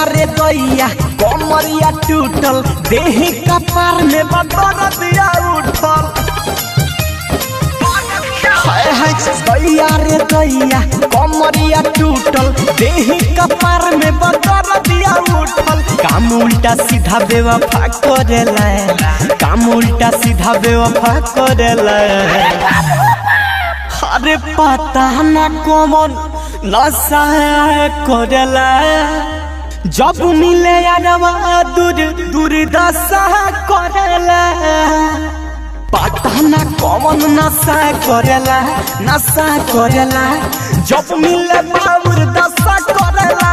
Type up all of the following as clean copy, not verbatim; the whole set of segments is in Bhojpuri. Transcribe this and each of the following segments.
रे दैया कमरिया टूटल देह कपार में बदरदिया उठल। दैया रे दैया कमरिया टूटल देह कपार में बदरदिया उठल। काम उल्टा सीधा बेवफा करेला, काम उल्टा सीधा बेवफा करेला। अरे पता ना कौन नशा करेला, जब मिले यारवा दूर दूर दशा करेला। पता ना कौन नशा करेला, नशा करेला, जब मिले बाबूर दशा करेला।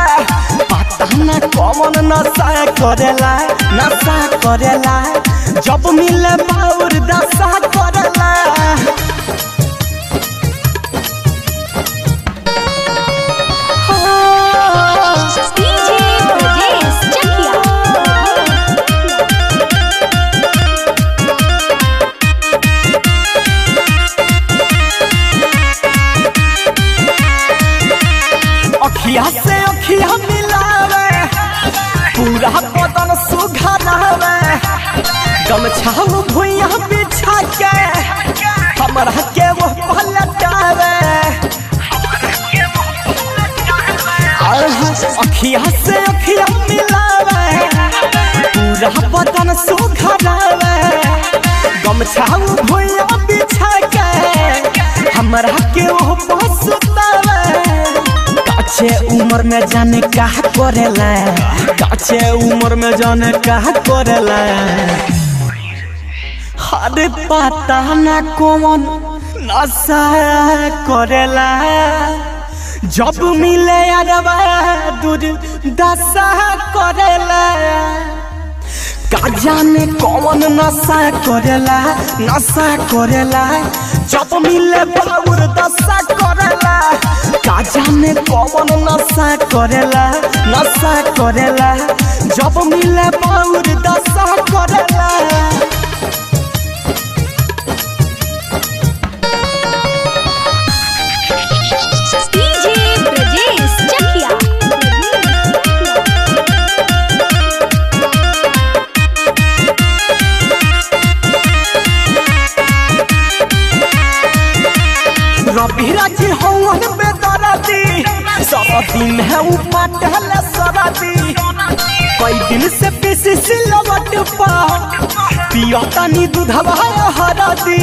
पता ना कौन नशा करेला, नशा करेला, जब मिले बाबूर दशा करेला। अखिया से अखिया मिलावे, पूरा बदन सुघरावे, गमछा भुइया बिछा के हमरा के वो पलटावे। अखिया से अखिया मिलावे, पूरा बदन सुघरावे, गमछा भुइया बिछा के हमरा के वो पलटावे। काचे उम्र में जाने क्या करेला, काचे उम्र में जाने क्या करेला। अरे पता ना कौन नशा करेला, जब मिले यारवा दूर दशा करेला। का जाने कौन नशा करेला, नशा करेला, जब मिले बाबूर दशा करेला। का जाने कौन नशा करेला, नशा करेला, जब मिले बाबूर दशा करेला। रवि राजी हवन बेदरदी, सरदी में उपटल सरदी। कई दिन से पीसी सिलवट पा पियतानी दूधवा हरदी।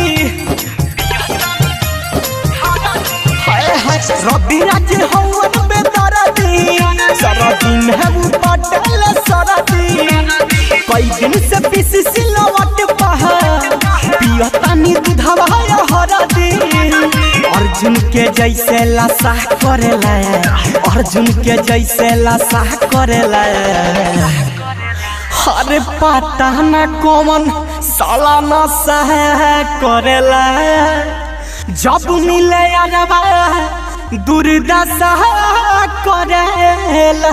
रवि राजी हवन बेदरदी, सरदी में उपटल सरदी। कई दिन से पीसी सिलवट पा पियतानी दूधवा हरदी। अर्जुन के जैसे लाशा करेला, अर्जुन के जैसे लाशा करेला। अरे पता ना कौन साला नशा करेला, जब मिले यारवा दुर्दशा करेला।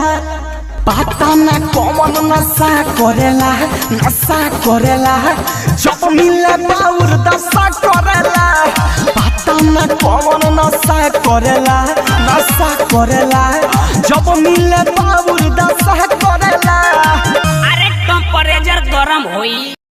पता ना कौन नशा करेला, नशा करेला, जब मिले बाबूर दशा करेला। पता ना कौन नशा करेला, नशा करेला, जब मिले बाबूर दशा करेला। अरे टेम्परेचर गरम होई।